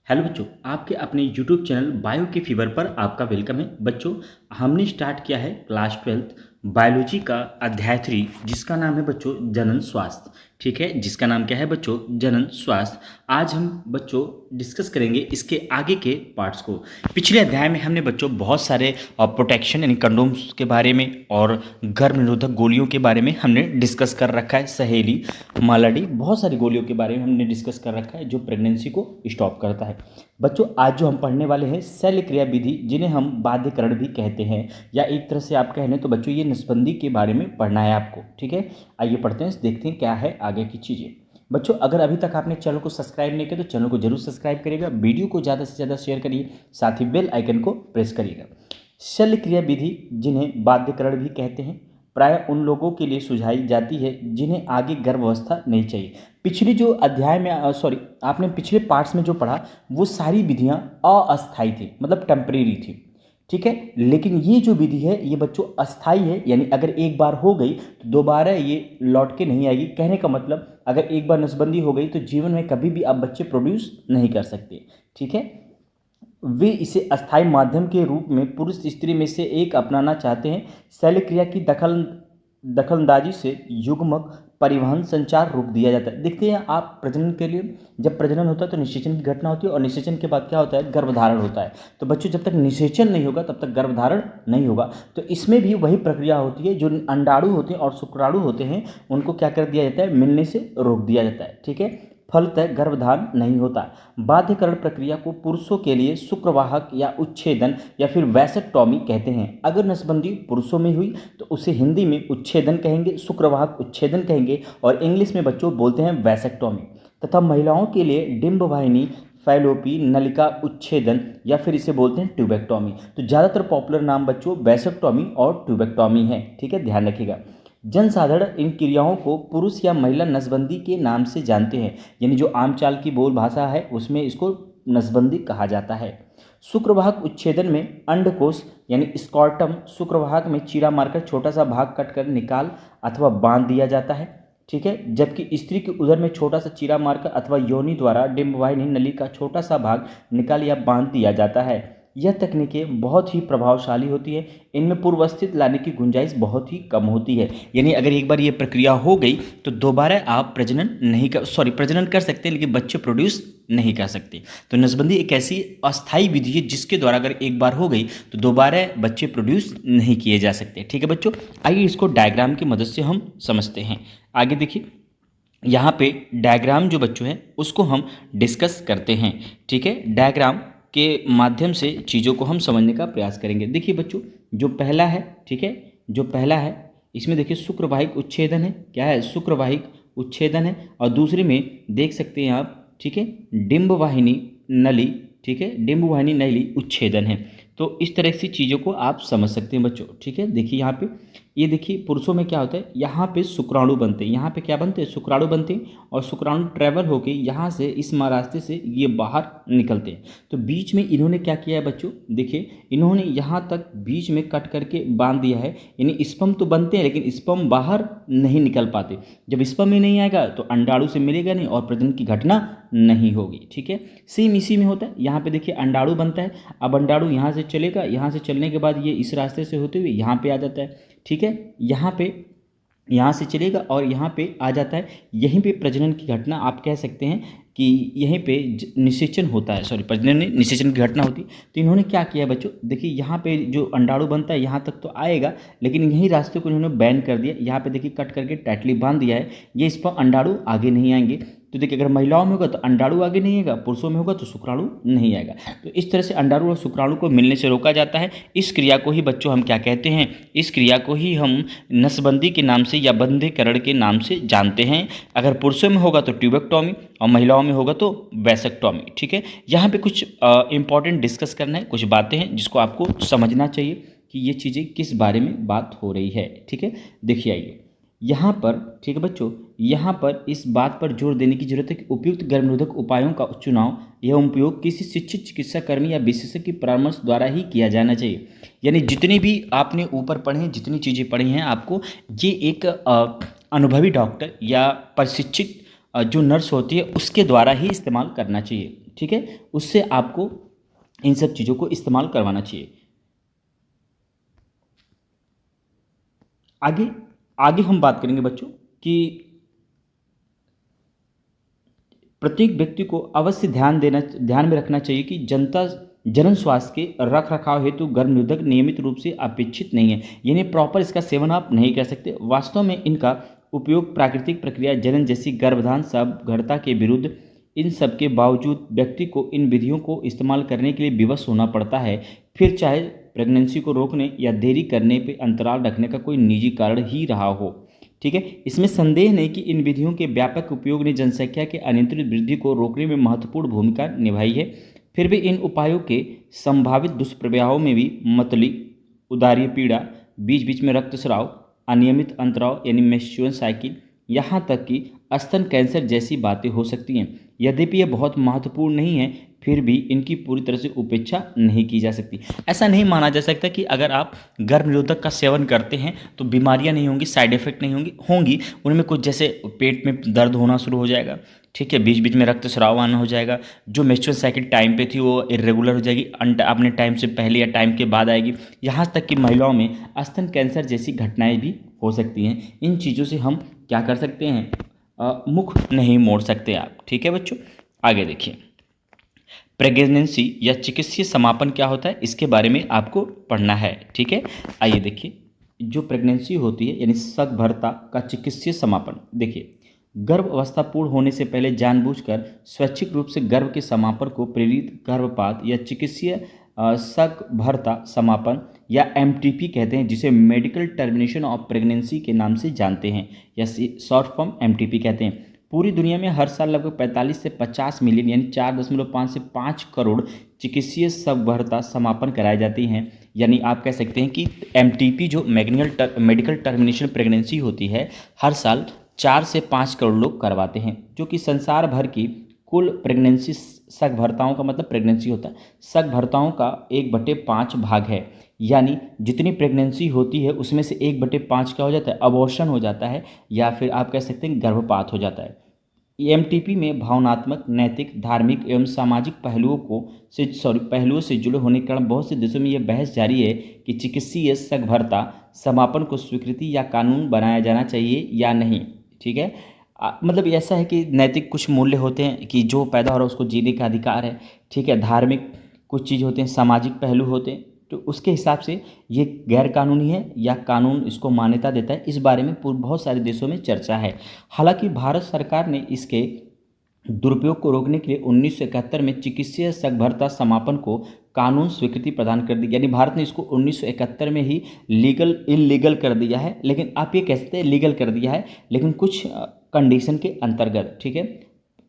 Hello बच्चों, आपके अपने यूट्यूब चैनल बायो के फीवर पर आपका वेलकम है। बच्चों, हमने स्टार्ट किया है क्लास 12th बायोलॉजी का अध्याय 3, जिसका नाम है बच्चों जनन स्वास्थ्य। ठीक है, जिसका नाम क्या है बच्चों? जनन स्वास्थ्य। आज हम बच्चों डिस्कस करेंगे इसके आगे के पार्ट्स को। पिछले अध्याय में हमने बच्चों बहुत सारे प्रोटेक्शन यानी कंडोम्स के बारे में और गर्भ निरोधक गोलियों के बारे में हमने डिस्कस कर रखा है। सहेली, मालाडी, बहुत सारी गोलियों के बारे में हमने डिस्कस कर रखा है जो प्रेगनेंसी को स्टॉप करता है। बच्चों, आज जो हम पढ़ने वाले हैं शल्य क्रिया विधि, जिन्हें हम बाध्यकरण भी कहते हैं, या एक तरह से आप कह लें तो बच्चों ये नसबंदी के बारे में पढ़ना है आपको। ठीक है, आइए पढ़ते हैं, देखते हैं क्या है आगे की चीज़ें। बच्चों, अगर अभी तक आपने चैनल को सब्सक्राइब नहीं किया तो चैनल को जरूर सब्सक्राइब करिएगा, वीडियो को ज़्यादा से ज़्यादा शेयर करिए, साथ ही बेल आइकन को प्रेस करिएगा। शल्य क्रिया विधि, जिन्हें बाध्यकरण भी कहते हैं, प्राय उन लोगों के लिए सुझाई जाती है जिन्हें आगे गर्भावस्था नहीं चाहिए। पिछली जो अध्याय में आपने पिछले पार्ट्स में जो पढ़ा वो सारी विधियां अस्थायी थी, मतलब टेम्परेरी थी। ठीक है, लेकिन ये जो विधि है ये बच्चों अस्थाई है, यानी अगर एक बार हो गई तो दोबारा ये लौट के नहीं आएगी। कहने का मतलब, अगर एक बार नसबंदी हो गई तो जीवन में कभी भी आप बच्चे प्रोड्यूस नहीं कर सकते। ठीक है, वे इसे अस्थायी माध्यम के रूप में पुरुष स्त्री में से एक अपनाना चाहते हैं। शल्य क्रिया की दखलंदाजी से युग्मक परिवहन संचार रोक दिया जाता है। देखते हैं आप, प्रजनन के लिए जब प्रजनन होता है तो निषेचन की घटना होती है, और निषेचन के बाद क्या होता है? गर्भधारण होता है। तो बच्चों, जब तक निषेचन नहीं होगा तब तक गर्भधारण नहीं होगा। तो इसमें भी वही प्रक्रिया होती है, जो अंडाणु होते हैं और शुक्राणु होते हैं उनको क्या कर दिया जाता है? मिलने से रोक दिया जाता है। ठीक है, फलतः गर्भधारण नहीं होता। बाध्यकरण प्रक्रिया को पुरुषों के लिए शुक्रवाहक या उच्छेदन या फिर वैसेक्टॉमी कहते हैं। अगर नसबंदी पुरुषों में हुई तो उसे हिंदी में उच्छेदन कहेंगे, शुक्रवाहक उच्छेदन कहेंगे, और इंग्लिश में बच्चों बोलते हैं वैसेक्टॉमी। तथा महिलाओं के लिए डिंबवाहिनी फैलोपी नलिका उच्छेदन या फिर इसे बोलते हैं ट्यूबेक्टॉमी। तो ज़्यादातर पॉपुलर नाम बच्चों वैसेक्टॉमी और ट्यूबेक्टॉमी है। ठीक है, ध्यान रखिएगा। जनसाधारण इन क्रियाओं को पुरुष या महिला नसबंदी के नाम से जानते हैं, यानी जो आम चाल की बोल भाषा है उसमें इसको नसबंदी कहा जाता है। शुक्रवाहक उच्छेदन में अंडकोश यानी स्कॉर्टम शुक्रवाहक में चीरा मारकर छोटा सा भाग कटकर निकाल अथवा बांध दिया जाता है। ठीक है, जबकि स्त्री के उदर में छोटा सा चीरा मारकर अथवा योनि द्वारा डिंबवाहिनी नली का छोटा सा भाग निकाल या बांध दिया जाता है। यह तकनीकें बहुत ही प्रभावशाली होती है, इनमें पूर्वस्थित लाने की गुंजाइश बहुत ही कम होती है। यानी अगर एक बार ये प्रक्रिया हो गई तो दोबारा आप प्रजनन कर सकते हैं, लेकिन बच्चे प्रोड्यूस नहीं कर सकते। तो नसबंदी एक ऐसी अस्थायी विधि है जिसके द्वारा अगर एक बार हो गई तो दोबारा बच्चे प्रोड्यूस नहीं किए जा सकते। ठीक है बच्चों, आइए इसको डायग्राम की मदद से हम समझते हैं। आगे देखिए, यहाँ पे डायग्राम जो बच्चों है उसको हम डिस्कस करते हैं। ठीक है, डायग्राम के माध्यम से चीज़ों को हम समझने का प्रयास करेंगे। देखिए बच्चों, जो पहला है, ठीक है, जो पहला है इसमें देखिए शुक्रवाहिक उच्छेदन है। क्या है? शुक्रवाहिक उच्छेदन है। और दूसरे में देख सकते हैं आप, ठीक है, डिंबवाहिनी नली, ठीक है, डिंबवाहिनी नली उच्छेदन है। तो इस तरह से चीज़ों को आप समझ सकते हैं बच्चों। ठीक है, देखिए यहाँ पे, ये देखिए पुरुषों में क्या होता है, यहाँ पे शुक्राणु बनते हैं, यहाँ पे क्या बनते हैं? शुक्राणु बनते हैं, और शुक्राणु ट्रेवल होके यहाँ से इस रास्ते से ये बाहर निकलते हैं। तो बीच में इन्होंने क्या किया है बच्चों? देखिए, इन्होंने यहाँ तक बीच में कट करके बांध दिया है, यानी स्पर्म तो बनते हैं लेकिन स्पर्म बाहर नहीं निकल पाते। जब स्पर्म ही नहीं आएगा तो अंडाणु से मिलेगा नहीं और प्रजनन की घटना नहीं होगी। ठीक है, सेम इसी में होता है। यहाँ पे देखिए अंडाणु बनता है, अब अंडाणु यहाँ से चलेगा, यहाँ से चलने के बाद ये इस रास्ते से होते हुए यहाँ पे आ जाता है। ठीक है, यहाँ से चलेगा और यहाँ पे आ जाता है। यहीं पे प्रजनन की घटना आप कह सकते हैं कि यहीं पे निषेचन होता है, प्रजनन नहीं, निषेचन की घटना होती है। तो इन्होंने क्या किया बच्चों? देखिए यहाँ पे जो अंडाणु बनता है यहाँ तक तो आएगा, लेकिन यही रास्ते को इन्होंने बैन कर दिया। यहाँ पे देखिए कट करके टाइटली बांध दिया है, ये इस पर अंडाणु आगे नहीं आएंगे। तो देखिए, अगर महिलाओं में होगा तो अंडाणु आगे नहीं आएगा, पुरुषों में होगा तो शुक्राणु नहीं आएगा। तो इस तरह से अंडाणु और शुक्राणु को मिलने से रोका जाता है। इस क्रिया को ही बच्चों हम क्या कहते हैं? इस क्रिया को ही हम नसबंदी के नाम से या बंधीकरण के नाम से जानते हैं। अगर पुरुषों में होगा तो ट्यूबेक्टॉमी और महिलाओं में होगा तो वैसेक्टॉमी। ठीक है, यहाँ पे कुछ इंपॉर्टेंट डिस्कस करना है, कुछ बातें हैं जिसको आपको समझना चाहिए कि ये चीज़ें किस बारे में बात हो रही है। ठीक है, देखिए आइए यहाँ पर, ठीक है बच्चों, यहाँ पर इस बात पर जोर देने की जरूरत है कि उपयुक्त गर्भनिरोधक उपायों का चुनाव एवं उपयोग किसी शिक्षित चिकित्सा कर्मी या विशेषज्ञ के परामर्श द्वारा ही किया जाना चाहिए। यानी जितनी भी आपने ऊपर पढ़े हैं, जितनी चीज़ें पढ़ी हैं, आपको ये एक अनुभवी डॉक्टर या प्रशिक्षित जो नर्स होती है उसके द्वारा ही इस्तेमाल करना चाहिए। ठीक है, उससे आपको इन सब चीज़ों को इस्तेमाल करवाना चाहिए। आगे आगे हम बात करेंगे बच्चों कि प्रत्येक व्यक्ति को अवश्य ध्यान में रखना चाहिए कि जनन स्वास्थ्य के रख रखाव हेतु गर्भनिरोधक नियमित रूप से अपेक्षित नहीं है, यानी प्रॉपर इसका सेवन आप नहीं कर सकते। वास्तव में इनका उपयोग प्राकृतिक प्रक्रिया जनन जैसी गर्भधान समग्रता के विरुद्ध, इन सब के बावजूद व्यक्ति को इन विधियों को इस्तेमाल करने के लिए विवश होना पड़ता है, फिर चाहे प्रेगनेंसी को रोकने या देरी करने पर अंतराल रखने का कोई निजी कारण ही रहा हो। ठीक है, इसमें संदेह नहीं कि इन विधियों के व्यापक उपयोग ने जनसंख्या के अनियंत्रित वृद्धि को रोकने में महत्वपूर्ण भूमिका निभाई है। फिर भी इन उपायों के संभावित दुष्प्रभावों में भी मतली, उदारीय पीड़ा, बीच बीच में रक्तस्राव, अनियमित अंतराव यानी मेंस्ट्रुअल साइकिल, यहाँ तक कि स्तन कैंसर जैसी बातें हो सकती हैं। यद्यपि ये बहुत महत्वपूर्ण नहीं है, फिर भी इनकी पूरी तरह से उपेक्षा नहीं की जा सकती। ऐसा नहीं माना जा सकता कि अगर आप गर्भ निरोधक का सेवन करते हैं तो बीमारियां नहीं होंगी, साइड इफेक्ट नहीं होंगी। उनमें कुछ जैसे पेट में दर्द होना शुरू हो जाएगा, ठीक है, बीच बीच में रक्तस्राव आना हो जाएगा, जो मेंस्ट्रुअल साइकिल टाइम पे थी वो इरेगुलर हो जाएगी, अपने टाइम से पहले या टाइम के बाद आएगी। यहाँ तक कि महिलाओं में स्तन कैंसर जैसी घटनाएं भी हो सकती हैं। इन चीज़ों से हम क्या कर सकते हैं, मुख नहीं मोड़ सकते आप। ठीक है बच्चों, आगे देखिए, प्रेगनेंसी या चिकित्सीय समापन क्या होता है, इसके बारे में आपको पढ़ना है। ठीक है, आइए देखिए, जो प्रेगनेंसी होती है यानी सकभरता का चिकित्सीय समापन। देखिए, गर्भ अवस्था पूर्ण होने से पहले जानबूझकर स्वैच्छिक रूप से गर्भ के समापन को प्रेरित गर्भपात या चिकित्सीय सकभरता समापन या एमटीपी कहते हैं, जिसे मेडिकल टर्मिनेशन ऑफ प्रेगनेंसी के नाम से जानते हैं, या शॉर्ट फॉर्म एमटीपी कहते हैं। पूरी दुनिया में हर साल लगभग 45 से 50 मिलियन यानी 4.5 से 5 करोड़ चिकित्सीय सकभरता समापन कराए जाती हैं। यानी आप कह सकते हैं कि एमटीपी जो मेडिकल टर्मिनेशन प्रेगनेंसी होती है, हर साल 4 से 5 करोड़ लोग करवाते हैं, जो कि संसार भर की कुल प्रेगनेंसी सकभरताओं का मतलब प्रेगनेंसी होता है, सकभरताओं का 1/5 भाग है। यानी जितनी प्रेगनेंसी होती है उसमें से 1/5 क्या हो जाता है, अबॉर्शन हो जाता है, या फिर आप कह सकते हैं गर्भपात हो जाता है। एमटीपी में भावनात्मक, नैतिक, धार्मिक एवं सामाजिक पहलुओं से जुड़े होने के कारण बहुत से देशों में यह बहस जारी है कि चिकित्सीय सकभरता समापन को स्वीकृति या कानून बनाया जाना चाहिए या नहीं। ठीक है, मतलब ऐसा है कि नैतिक कुछ मूल्य होते हैं कि जो पैदा हो रहा है उसको जीने का अधिकार है। ठीक है, धार्मिक कुछ चीज़ होते हैं, सामाजिक पहलू होते हैं, तो उसके हिसाब से ये गैर कानूनी है या कानून इसको मान्यता देता है, इस बारे में बहुत सारे देशों में चर्चा है। हालांकि भारत सरकार ने इसके दुरुपयोग को रोकने के लिए 1971 में चिकित्सीय सकभरता समापन को कानून स्वीकृति प्रदान कर दी। यानी भारत ने इसको 1971 में ही इलीगल कर दिया है, लेकिन आप ये कह सकते हैं लीगल कर दिया है, लेकिन कुछ कंडीशन के अंतर्गत। ठीक है,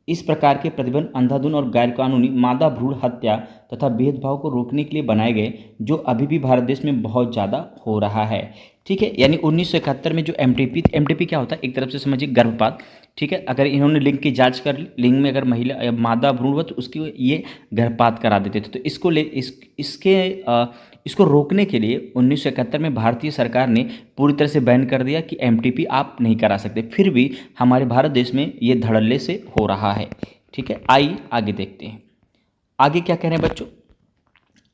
इस प्रकार के प्रतिबंध अंधाधुन और गैरकानूनी मादा भ्रूण हत्या तथा भेदभाव को रोकने के लिए बनाए गए, जो अभी भी भारत देश में बहुत ज़्यादा हो रहा है। ठीक है, यानी 1971 में जो एमटीपी क्या होता है, एक तरफ से समझिए गर्भपात। ठीक है, अगर इन्होंने लिंग की जांच कर ली, लिंग में अगर महिला या मादा भ्रूण हुआ तो उसकी ये गर्भपात करा देते थे। तो इसको रोकने के लिए 1971 में भारतीय सरकार ने पूरी तरह से बैन कर दिया कि एमटीपी आप नहीं करा सकते। फिर भी हमारे भारत देश में ये धड़ल्ले से हो रहा है। ठीक है, आइए आगे देखते हैं, आगे क्या कह रहे हैं बच्चों।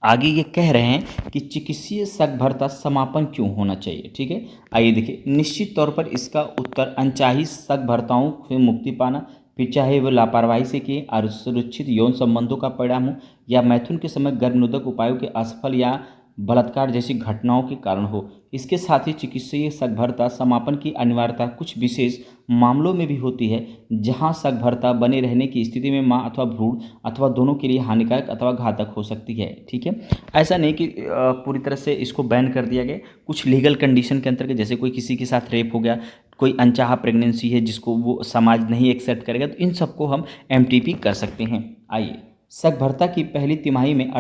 आगे ये कह रहे हैं कि चिकित्सीय सकभरता समापन क्यों होना चाहिए। ठीक है, आइए देखिए, निश्चित तौर पर इसका उत्तर अनचाही सकभरताओं से मुक्ति पाना, फिर चाहे वो लापरवाही से किए असुरक्षित यौन संबंधों का परिणाम हो, या मैथुन के समय गर्भनिरोधक उपायों के असफल या बलात्कार जैसी घटनाओं के कारण हो। इसके साथ ही चिकित्सीय सकभरता समापन की अनिवार्यता कुछ विशेष मामलों में भी होती है, जहां सकभरता बने रहने की स्थिति में मां अथवा भ्रूण अथवा दोनों के लिए हानिकारक अथवा घातक हो सकती है। ठीक है, ऐसा नहीं कि पूरी तरह से इसको बैन कर दिया गया। कुछ लीगल कंडीशन के अंतर्गत, जैसे कोई किसी के साथ रेप हो गया, कोई अनचाहा प्रेगनेंसी है जिसको वो समाज नहीं एक्सेप्ट करेगा, तो इन सबको हम एमटीपी कर सकते हैं। आइए, सकभरता की पहली तिमाही में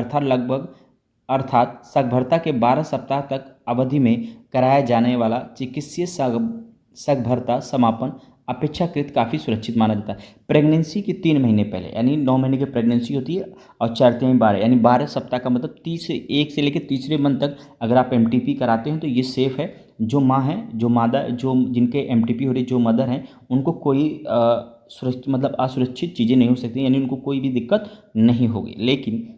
अर्थात सकभरता के 12 सप्ताह तक अवधि में कराया जाने वाला चिकित्सीय सकभरता समापन अपेक्षाकृत काफ़ी सुरक्षित माना जाता है। प्रेगनेंसी के 3 महीने पहले, यानी 9 महीने की प्रेगनेंसी होती है और 4 यानी 12 सप्ताह का मतलब 1 से लेकर तीसरे मंथ तक अगर आप एमटीपी कराते हैं तो ये सेफ़ है। जो माँ है, जो मादा, जो जिनके एमटीपी हो रही, जो मदर हैं, उनको कोई सुरक्षित मतलब असुरक्षित चीज़ें नहीं हो सकती, यानी उनको कोई भी दिक्कत नहीं होगी। लेकिन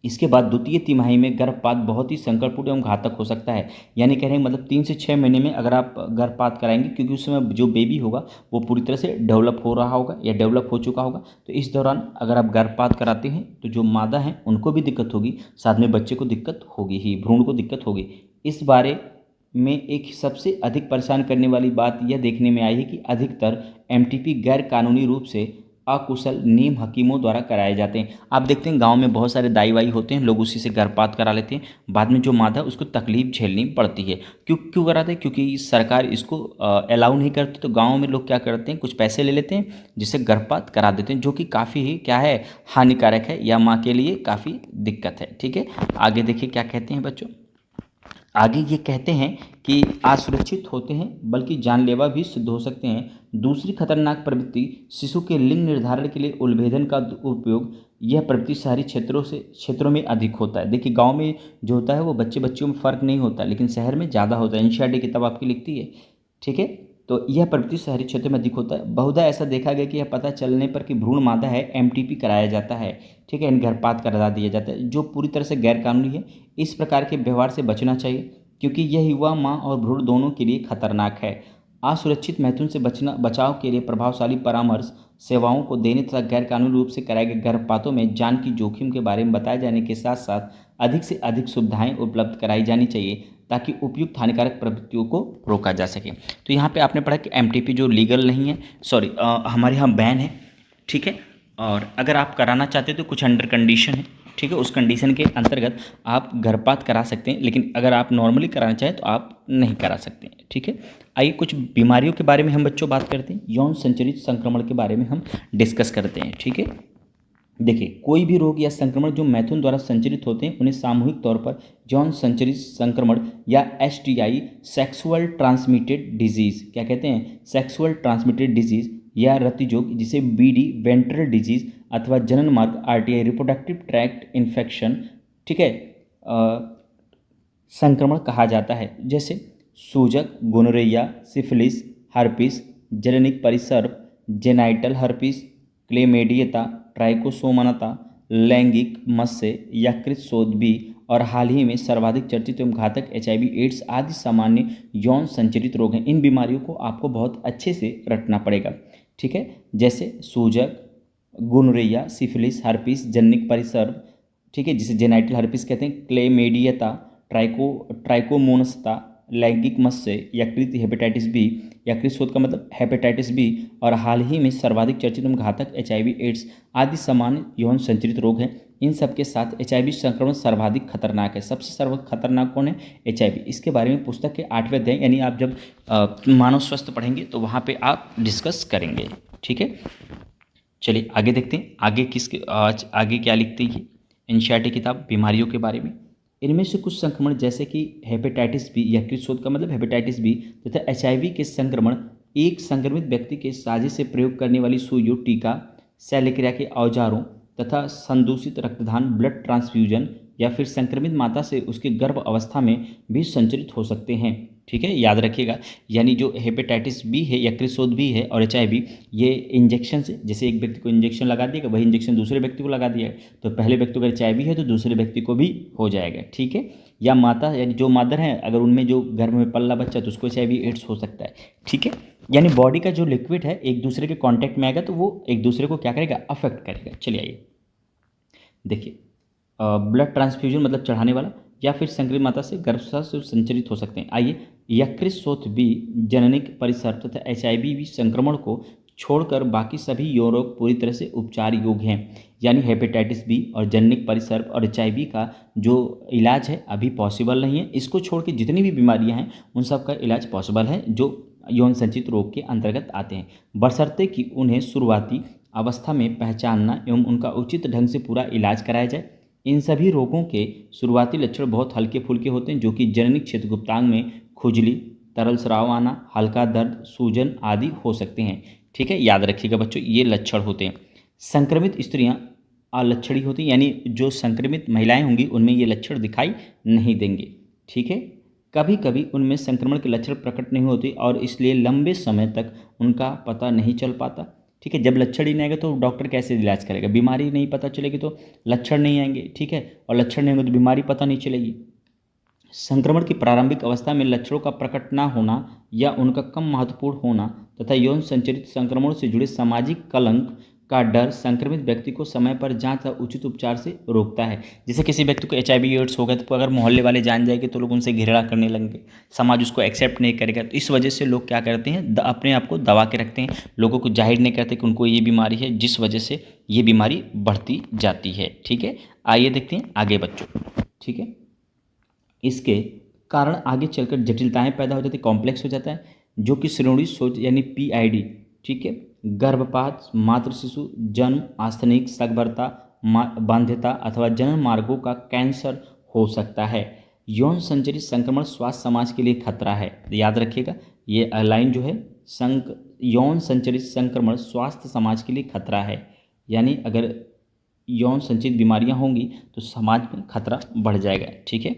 इसके बाद द्वितीय तिमाही में गर्भपात बहुत ही संकटपूर्ण एवं घातक हो सकता है। यानी कह रहे हैं मतलब 3 से 6 महीने में अगर आप गर्भपात कराएंगे, क्योंकि उस समय जो बेबी होगा वो पूरी तरह से डेवलप हो रहा होगा या डेवलप हो चुका होगा। तो इस दौरान अगर आप गर्भपात कराते हैं तो जो मादा हैं उनको भी दिक्कत होगी, साथ में बच्चे को दिक्कत होगी ही, भ्रूण को दिक्कत होगी। इस बारे में एक सबसे अधिक परेशान करने वाली बात यह देखने में आई है कि अधिकतर एमटीपी गैर कानूनी रूप से अकुशल नीम हकीमों द्वारा कराए जाते हैं। आप देखते हैं गांव में बहुत सारे दाई वाई होते हैं, लोग उसी से गर्भपात करा लेते हैं, बाद में जो मादा उसको तकलीफ झेलनी पड़ती है। क्यों क्यों कराते हैं? क्योंकि सरकार इसको अलाउ नहीं करती, तो गाँव में लोग क्या करते हैं, कुछ पैसे ले लेते हैं जिससे गर्भपात करा देते हैं, जो कि काफ़ी ही क्या है, हानिकारक है या माँ के लिए काफ़ी दिक्कत है। ठीक है, आगे देखिए क्या कहते हैं बच्चों। आगे ये कहते हैं कि असुरक्षित होते हैं बल्कि जानलेवा भी सिद्ध हो सकते हैं। दूसरी खतरनाक प्रवृत्ति शिशु के लिंग निर्धारण के लिए उल्भेदन का उपयोग। यह प्रवृत्ति शहरी क्षेत्रों में अधिक होता है। देखिए गांव में जो होता है वो बच्चों में फ़र्क नहीं होता, लेकिन शहर में ज़्यादा होता है। एनसीईआरटी किताब आपकी लिखती है। ठीक है, तो यह प्रवृत्ति शहरी क्षेत्र में अधिक होता है। बहुधा ऐसा देखा गया कि यह पता चलने पर कि भ्रूण मादा है एमटीपी कराया जाता है। ठीक है, गर्भपात करा दिया जाता है, जो पूरी तरह से गैरकानूनी है। इस प्रकार के व्यवहार से बचना चाहिए, क्योंकि यह युवा माँ और भ्रूण दोनों के लिए खतरनाक है। असुरक्षित मैथुन से बचाव के लिए प्रभावशाली परामर्श सेवाओं को देने तथा गैरकानूनी रूप से कराए गए गर्भपातों में जान की जोखिम के बारे में बताए जाने के साथ साथ अधिक से अधिक सुविधाएं उपलब्ध कराई जानी चाहिए, ताकि उपयुक्त हानिकारक प्रवृत्तियों को रोका जा सके। तो यहाँ पे आपने पढ़ा कि एमटीपी जो लीगल नहीं है, सॉरी हमारे यहाँ बैन है। ठीक है, और अगर आप कराना चाहते हो तो कुछ अंडर कंडीशन है। ठीक है, उस कंडीशन के अंतर्गत आप गर्भपात करा सकते हैं, लेकिन अगर आप नॉर्मली कराना चाहें तो आप नहीं करा सकते हैं। ठीक है, आइए कुछ बीमारियों के बारे में हम बच्चों बात करते हैं। यौन संचरित संक्रमण के बारे में हम डिस्कस करते हैं। ठीक है, देखिए कोई भी रोग या संक्रमण जो मैथुन द्वारा संचरित होते हैं उन्हें सामूहिक तौर पर यौन संचरित संक्रमण या एसटीआई, सेक्सुअल ट्रांसमिटेड डिजीज, क्या कहते हैं, सेक्सुअल ट्रांसमिटेड डिजीज या रतिजोग, जिसे बीडी वेंट्रल डिजीज अथवा जनन मार्ग आरटीआई, रिप्रोडक्टिव ट्रैक्ट इन्फेक्शन, ठीक है, संक्रमण कहा जाता है। जैसे सूजक, गोनोरेया, सिफिलिस, हर्पिस, जननिक परिसर्प, जेनाइटल हर्पिस, क्लेमेडियता, ट्राइकोसोमनता, लैंगिक मत्स्य, यकृत शोथ बी, और हाल ही में सर्वाधिक चर्चित एवं घातक एचआईवी एड्स आदि सामान्य यौन संचरित रोग हैं। इन बीमारियों को आपको बहुत अच्छे से रटना पड़ेगा। ठीक है, जैसे सूजक, गोनोरेया, सिफिलिस, हर्पिस, जननिक परिसर्प, ठीक है, जिसे जेनाइटल हर्पिस कहते हैं, क्लेमेडियता, ट्राइकोमोनसता, लैंगिक मत्स्य, यकृत हेपेटाइटिस बी, यकृत शोथ का मतलब हेपेटाइटिस बी, और हाल ही में सर्वाधिक चर्चित एवं घातक एचआईवी एड्स आदि सामान्य यौन संचरित रोग हैं। इन सब के साथ एचआईवी संक्रमण सर्वाधिक खतरनाक है। सबसे सर्वाधिक खतरनाक कौन है? एचआईवी। इसके बारे में पुस्तक के 8वें अध्याय यानी आप जब मानव स्वास्थ्य पढ़ेंगे तो वहाँ पे आप डिस्कस करेंगे। ठीक है, चलिए आगे देखते हैं। आगे क्या लिखते हैं एनसीईआरटी किताब बीमारियों के बारे में। इनमें से कुछ संक्रमण जैसे कि हेपेटाइटिस बी, यकृत शोथ का मतलब हेपेटाइटिस बी, तथा एचआईवी के संक्रमण एक संक्रमित व्यक्ति के साजिश से प्रयोग करने वाली सुइयों, टीका, शल्यक्रिया के औजारों तथा संदूषित रक्तदान, ब्लड ट्रांसफ्यूजन, या फिर संक्रमित माता से उसके गर्भ अवस्था में भी संचरित हो सकते हैं। ठीक है, याद रखिएगा। यानी जो हेपेटाइटिस बी है, यकृत शोथ बी है और एचआईवी, ये इंजेक्शन से, जैसे एक व्यक्ति को इंजेक्शन लगा दिएगा, वही इंजेक्शन दूसरे व्यक्ति को लगा दिया, तो पहले व्यक्ति को अगर एचआईवी है तो दूसरे व्यक्ति को भी हो जाएगा। ठीक है, या माता यानी जो मदर है, अगर उनमें जो गर्भ में पल्ला बच्चा तो उसको एचआईवी एड्स हो सकता है। ठीक है, यानी बॉडी का जो लिक्विड है एक दूसरे के कॉन्टैक्ट में आएगा तो वो एक दूसरे को क्या करेगा, अफेक्ट करेगा। चलिए आइए देखिए, ब्लड ट्रांसफ्यूजन मतलब चढ़ाने वाला, या फिर संक्रमित माता से गर्भ से संचरित हो सकते हैं। आइए, यकृत शोथ बी, जननिक परिसर्प तथा एचआईवी भी संक्रमण को छोड़कर बाकी सभी यौन रोग पूरी तरह से उपचार योग्य हैं। यानी हेपेटाइटिस बी और जननिक परिसर्प और एचआईवी का जो इलाज है अभी पॉसिबल नहीं है। इसको छोड़ के जितनी भी बीमारियां हैं उन सब का इलाज पॉसिबल है जो यौन संचित रोग के अंतर्गत आते हैं, बशर्ते कि उन्हें शुरुआती अवस्था में पहचानना एवं उनका उचित ढंग से पूरा इलाज कराया जाए। इन सभी रोगों के शुरुआती लक्षण बहुत हल्के फुल्के होते हैं, जो कि जननिक क्षेत्र गुप्तांग में खुजली, तरल स्राव आना, हल्का दर्द, सूजन आदि हो सकते हैं। ठीक है, याद रखिएगा बच्चों, ये लक्षण होते हैं। संक्रमित स्त्रियां अलक्षणी होती हैं, यानी जो संक्रमित महिलाएं होंगी उनमें ये लक्षण दिखाई नहीं देंगे। ठीक है, कभी कभी उनमें संक्रमण के लक्षण प्रकट नहीं होते और इसलिए लंबे समय तक उनका पता नहीं चल पाता। ठीक ठीक है। जब लक्षण ही नहीं आएगा तो डॉक्टर कैसे इलाज करेगा, बीमारी नहीं पता चलेगी तो लक्षण नहीं आएंगे, ठीक है, और लक्षण नहीं होंगे तो बीमारी पता नहीं चलेगी। संक्रमण की प्रारंभिक अवस्था में लक्षणों का प्रकट न होना या उनका कम महत्वपूर्ण होना तथा यौन संचरित संक्रमणों से जुड़े सामाजिक कलंक का डर संक्रमित व्यक्ति को समय पर जांच और उचित उपचार से रोकता है। जैसे किसी व्यक्ति को HIV एड्स हो गया तो अगर मोहल्ले वाले जान जाएंगे तो लोग उनसे घृणा करने लगेंगे, समाज उसको एक्सेप्ट नहीं करेगा। तो इस वजह से लोग क्या करते हैं, अपने आप को दबा के रखते हैं, लोगों को जाहिर नहीं करते कि उनको ये बीमारी है, जिस वजह से ये बीमारी बढ़ती जाती है, ठीक है। आइए देखते हैं आगे बच्चों, ठीक है। इसके कारण आगे चलकर जटिलताएं पैदा हो जाती, कॉम्प्लेक्स हो जाता है, जो कि श्रेणी सोच यानी PID, ठीक है, गर्भपात, मातृ शिशु जन्म, आस्थनिक सगर्भता, बाध्यता अथवा जनन मार्गों का कैंसर हो सकता है। यौन संचरित संक्रमण स्वास्थ्य समाज के लिए खतरा है, याद रखिएगा ये लाइन जो है, यौन संचरित संक्रमण स्वास्थ्य समाज के लिए खतरा है, यानी अगर यौन संचरित बीमारियां होंगी तो समाज में खतरा बढ़ जाएगा, ठीक है।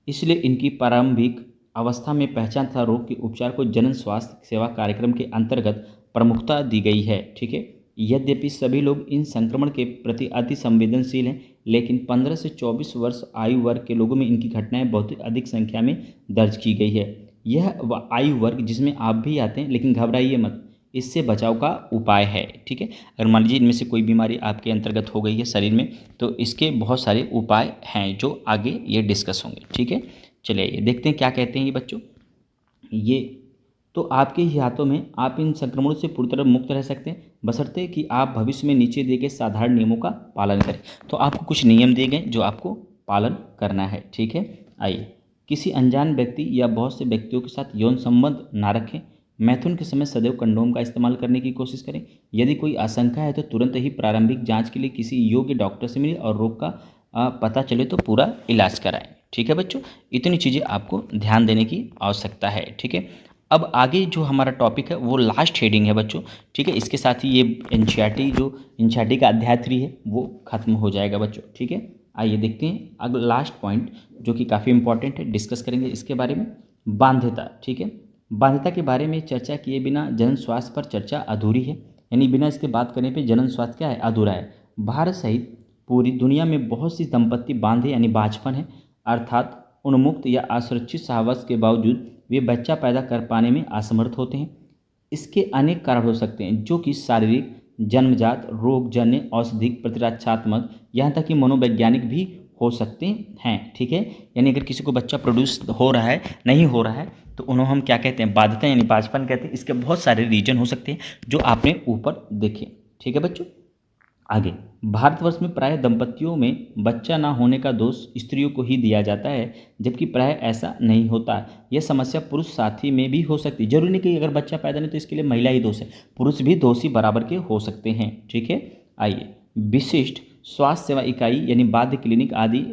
इसलिए इनकी प्रारंभिक अवस्था में पहचान तथा रोग के उपचार को जनन स्वास्थ्य सेवा कार्यक्रम के अंतर्गत प्रमुखता दी गई है, ठीक है। यद्यपि सभी लोग इन संक्रमण के प्रति अति संवेदनशील हैं, लेकिन 15 से 24 वर्ष आयु वर्ग के लोगों में इनकी घटनाएं बहुत अधिक संख्या में दर्ज की गई है। यह आयु वर्ग जिसमें आप भी आते हैं, लेकिन घबराइए मत, इससे बचाव का उपाय है, ठीक है। अगर मान लीजिए इनमें से कोई बीमारी आपके अंतर्गत हो गई है शरीर में, तो इसके बहुत सारे उपाय हैं जो आगे ये डिस्कस होंगे, ठीक है। चलिए ये देखते हैं क्या कहते हैं ये बच्चों। ये तो आपके ही हाथों में, आप इन संक्रमणों से पूरी तरह मुक्त रह सकते हैं, बशर्ते कि आप भविष्य में नीचे दिए गए साधारण नियमों का पालन करें। तो आपको कुछ नियम दिए गए जो आपको पालन करना है, ठीक है। आइए, किसी अनजान व्यक्ति या बहुत से व्यक्तियों के साथ यौन संबंध ना रखें। मैथुन के समय सदैव कंडोम का इस्तेमाल करने की कोशिश करें। यदि कोई आशंका है तो तुरंत ही प्रारंभिक जांच के लिए किसी योग्य डॉक्टर से मिलें और रोग का पता चले तो पूरा इलाज कराएं, ठीक है बच्चों। इतनी चीज़ें आपको ध्यान देने की आवश्यकता है, ठीक है। अब आगे जो हमारा टॉपिक है वो लास्ट हेडिंग है बच्चों, ठीक है। इसके साथ ही ये एनसीईआरटी का अध्याय 3 है वो खत्म हो जाएगा बच्चों, ठीक है। आइए देखते हैं अब लास्ट पॉइंट जो कि काफ़ी इंपॉर्टेंट है, डिस्कस करेंगे इसके बारे में, बाध्यता, ठीक है। बाध्यता के बारे में चर्चा किए बिना जनन स्वास्थ्य पर चर्चा अधूरी है, यानी बिना इसके बात करने पे जनन स्वास्थ्य क्या है, अधूरा है। भारत सहित पूरी दुनिया में बहुत सी दंपत्ति बांधे यानी बांझपन है, अर्थात उन्मुक्त या असुरक्षित सहवास के बावजूद वे बच्चा पैदा कर पाने में असमर्थ होते हैं। इसके अनेक कारण हो सकते हैं, जो कि शारीरिक, जन्मजात, रोगजन्य, औषधिक, प्रतिरक्षात्मक, यहाँ तक कि मनोवैज्ञानिक भी हो सकते हैं, ठीक है। यानी अगर किसी को बच्चा प्रोड्यूस हो रहा है, नहीं हो रहा है, तो उन्हें हम क्या कहते हैं, बाध्यता यानी बांझपन कहते हैं। इसके बहुत सारे रीजन हो सकते हैं जो आपने ऊपर देखे, ठीक है बच्चों। आगे, भारतवर्ष में प्राय दंपतियों में बच्चा ना होने का दोष स्त्रियों को ही दिया जाता है, जबकि प्राय ऐसा नहीं होता। यह समस्या पुरुष साथी में भी हो सकती है, जरूरी नहीं कि अगर बच्चा पैदा नहीं तो इसके लिए महिला ही दोष है, पुरुष भी दोषी बराबर के हो सकते हैं, ठीक है। आइए, विशिष्ट स्वास्थ्य सेवा इकाई यानी बाध्य क्लिनिक आदि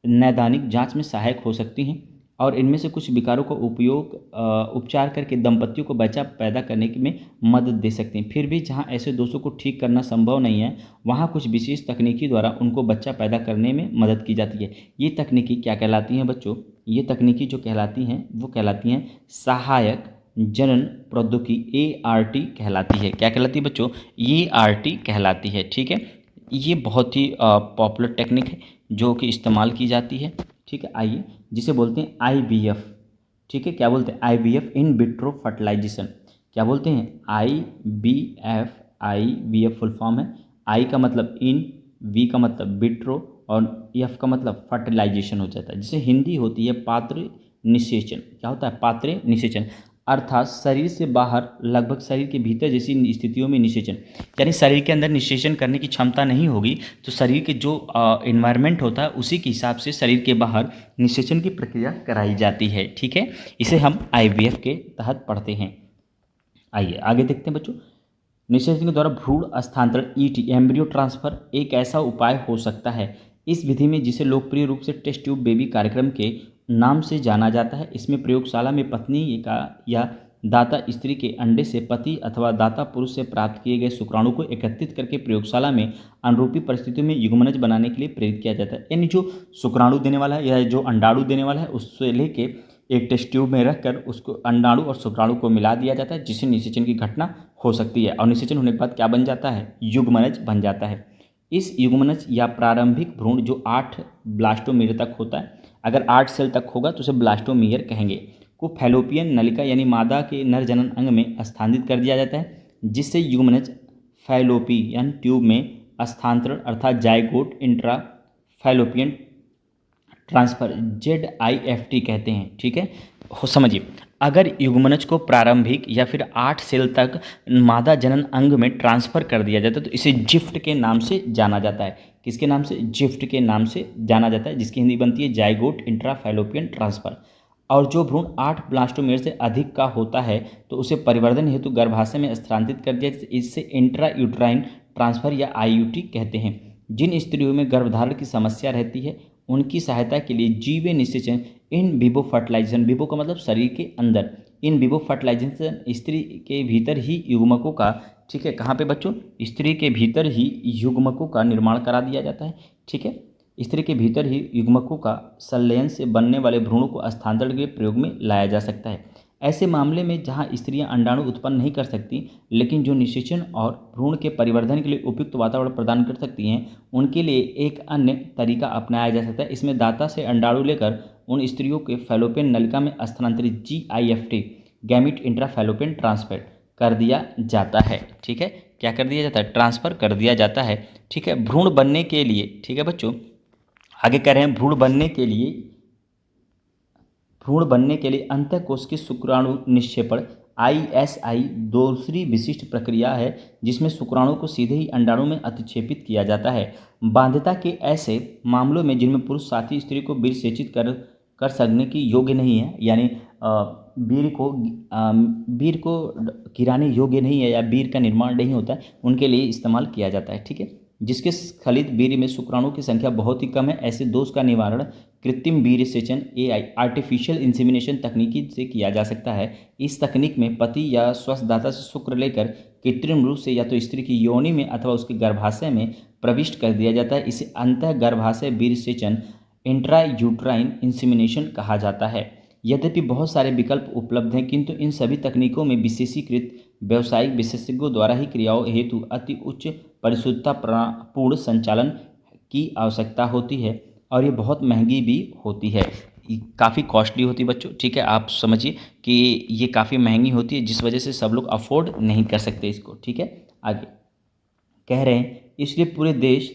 नैदानिक जांच में सहायक हो सकती हैं और इनमें से कुछ विकारों का उपचार करके दंपतियों को बच्चा पैदा करने में मदद दे सकते हैं। फिर भी जहां ऐसे दोषों को ठीक करना संभव नहीं है, वहां कुछ विशेष तकनीकी द्वारा उनको बच्चा पैदा करने में मदद की जाती है। ये तकनीकी क्या कहलाती हैं बच्चों, ये तकनीकी जो कहलाती हैं वो कहलाती हैं सहायक जनन प्रौद्योगिकी, ART कहलाती है। क्या कहलाती है बच्चों, ART कहलाती है, ठीक है। ये बहुत ही पॉपुलर टेक्निक है जो कि इस्तेमाल की जाती है, ठीक है। आइए, जिसे बोलते हैं IVF, ठीक है। क्या बोलते हैं, IVF, इन विट्रो फर्टिलाइजेशन। क्या बोलते हैं, IVF फुल फॉर्म है, आई का मतलब इन, वी का मतलब विट्रो और एफ का मतलब फर्टिलाइजेशन हो जाता है, जिसे हिंदी होती है पात्र निषेचन। क्या होता है, पात्र निषेचन, अर्थात शरीर से बाहर लगभग शरीर के भीतर जैसी स्थितियों में निषेचन। यानी शरीर के अंदर निषेचन करने की क्षमता नहीं होगी तो शरीर के जो एनवायरनमेंट होता है उसी के हिसाब से शरीर के बाहर निषेचन की प्रक्रिया कराई जाती है, ठीक है। इसे हम IVF के तहत पढ़ते हैं। आइए आगे देखते हैं बच्चों। निषेचन के द्वारा भ्रूण स्थानांतरण, ET, एम्ब्रियो ट्रांसफर एक ऐसा उपाय हो सकता है। इस विधि में, जिसे लोकप्रिय रूप से टेस्ट ट्यूब बेबी कार्यक्रम के नाम से जाना जाता है, इसमें प्रयोगशाला में पत्नी का या दाता स्त्री के अंडे से पति अथवा दाता पुरुष से प्राप्त किए गए शुक्राणु को एकत्रित करके प्रयोगशाला में अनुरूपी परिस्थितियों में युग्मनज बनाने के लिए प्रेरित किया जाता है। यानी जो शुक्राणु देने वाला है या जो अंडाणु देने वाला है उससे लेके एक टेस्ट ट्यूब में रखकर उसको अंडाणु और शुक्राणु को मिला दिया जाता है, जिससे निषेचन की घटना हो सकती है। और निषेचन होने के बाद क्या बन जाता है? युग्मनज बन जाता है। इस युग्मनज या प्रारंभिक भ्रूण जो 8 ब्लास्टोमीर तक होता है, अगर 8 सेल तक होगा तो उसे ब्लास्टोमीर कहेंगे, को फैलोपियन नलिका यानी मादा के नर जनन अंग में स्थानांतरित कर दिया जाता है, जिससे युग्मनज फैलोपियन ट्यूब में स्थानांतरण अर्थात zygote intra fallopian transfer ZIFT कहते हैं। ठीक है, समझिए, अगर युग्मनज को प्रारंभिक या फिर 8 सेल तक मादा जनन अंग में ट्रांसफ़र कर दिया जाता है तो इसे जिफ्ट के नाम से जाना जाता है। किसके नाम से? जिफ्ट के नाम से जाना जाता है, जिसकी हिंदी बनती है जाइगोट इंट्राफैलोपियन ट्रांसफ़र। और जो भ्रूण 8 ब्लास्टोमेर से अधिक का होता है तो उसे परिवर्धन हेतु गर्भाशय में स्थानांतरित कर दिया, इससे इंट्रा यूट्राइन ट्रांसफ़र या IUT कहते हैं। जिन स्त्रियों में गर्भधारण की समस्या रहती है उनकी सहायता के लिए जीव निषेचन इन विवो फर्टिलाइजेशन, विवो का मतलब शरीर के अंदर, इन विवो फर्टिलाइजेशन स्त्री के भीतर ही युग्मकों का, ठीक है, कहाँ पे बच्चों? स्त्री के भीतर ही युग्मकों का निर्माण करा दिया जाता है। ठीक है, स्त्री के भीतर ही युग्मकों का संलयन से बनने वाले भ्रूणों को स्थानांतरण के प्रयोग में लाया जा सकता है। ऐसे मामले में जहां स्त्रियां अंडाणु उत्पन्न नहीं कर सकती लेकिन जो निषेचन और भ्रूण के परिवर्धन के लिए उपयुक्त वातावरण प्रदान कर सकती हैं, उनके लिए एक अन्य तरीका अपनाया जा सकता है। इसमें दाता से अंडाणु लेकर उन स्त्रियों के फैलोपियन नलिका में स्थानांतरित GIFT गैमीट इंट्राफैलोपियन ट्रांसफर कर दिया जाता है। ठीक है, क्या कर दिया जाता है? ट्रांसफ़र कर दिया जाता है। ठीक है, भ्रूण बनने के लिए, ठीक है बच्चों, आगे कह रहे हैं भ्रूण बनने के लिए अंतःकोश के शुक्राणु निक्षेपण ISI दूसरी विशिष्ट प्रक्रिया है जिसमें शुक्राणु को सीधे ही अंडाणु में अतिक्षेपित किया जाता है। बाध्यता के ऐसे मामलों में जिनमें पुरुष साथी स्त्री को वीर सेचित कर सकने की योग्य नहीं है, यानी वीर को गिराने योग्य नहीं है या वीर का निर्माण नहीं होता है, उनके लिए इस्तेमाल किया जाता है। ठीक है, जिसके स्खलित वीर्य में शुक्राणु की संख्या बहुत ही कम है, ऐसे दोष का निवारण कृत्रिम वीर्य सेचन AI आर्टिफिशियल इंसेमिनेशन तकनीकी से किया जा सकता है। इस तकनीक में पति या स्वस्थदाता से शुक्र लेकर कृत्रिम रूप से या तो स्त्री की योनि में अथवा उसके गर्भाशय में प्रविष्ट कर दिया जाता है। इसे अंतः गर्भाशय वीर्य सेचन इंट्रा यूट्राइन इंसेमिनेशन कहा जाता है। यद्यपि बहुत सारे विकल्प उपलब्ध हैं, किंतु इन सभी तकनीकों में विशेषीकृत व्यावसायिक विशेषज्ञों द्वारा ही क्रियाओं हेतु अति उच्च परिशुद्धता पूर्ण संचालन की आवश्यकता होती है और ये बहुत महंगी भी होती है, काफ़ी कॉस्टली होती है बच्चों। ठीक है, आप समझिए कि ये काफ़ी महंगी होती है, जिस वजह से सब लोग अफोर्ड नहीं कर सकते इसको। ठीक है, आगे कह रहे हैं इसलिए पूरे देश,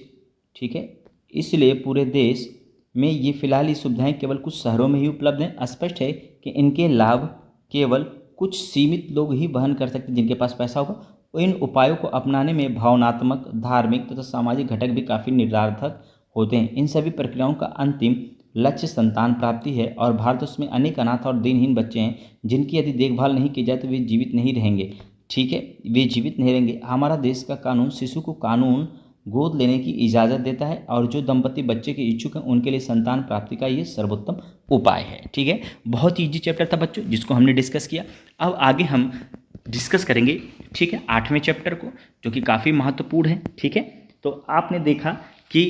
ठीक है, इसलिए पूरे देश में ये फिलहाल ये सुविधाएं केवल कुछ शहरों में ही उपलब्ध हैं। स्पष्ट है कि इनके लाभ केवल कुछ सीमित लोग ही वहन कर सकते हैं जिनके पास पैसा होगा। इन उपायों को अपनाने में भावनात्मक, धार्मिक तथा सामाजिक घटक भी काफ़ी निर्धारक होते हैं। इन सभी प्रक्रियाओं का अंतिम लक्ष्य संतान प्राप्ति है और भारत में अनेक अनाथ और दीनहीन बच्चे हैं जिनकी यदि देखभाल नहीं की जाए तो वे जीवित नहीं रहेंगे। ठीक है, वे जीवित नहीं रहेंगे। हमारा देश का कानून शिशु को कानून गोद लेने की इजाज़त देता है और जो दंपति बच्चे के इच्छुक हैं उनके लिए संतान प्राप्ति का ये सर्वोत्तम उपाय है। ठीक है, बहुत ईजी चैप्टर था बच्चों जिसको हमने डिस्कस किया। अब आगे हम डिस्कस करेंगे, ठीक है, 8वें चैप्टर को, जो कि काफ़ी महत्वपूर्ण है। ठीक है, तो आपने देखा कि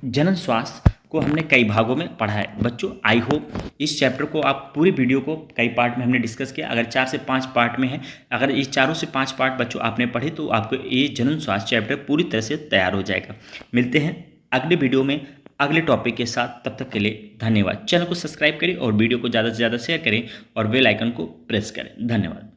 जनन स्वास्थ्य को हमने कई भागों में पढ़ा है बच्चों। आई होप इस चैप्टर को आप पूरी वीडियो को कई पार्ट में हमने डिस्कस किया। अगर 4 से 5 पार्ट में है, अगर इस 4 से 5 पार्ट बच्चों आपने पढ़े तो आपको ये जनन स्वास्थ्य चैप्टर पूरी तरह से तैयार हो जाएगा। मिलते हैं अगले वीडियो में अगले टॉपिक के साथ, तब तक के लिए धन्यवाद। चैनल को सब्सक्राइब करें और वीडियो को ज़्यादा से ज़्यादा शेयर करें और बेल आइकन को प्रेस करें। धन्यवाद।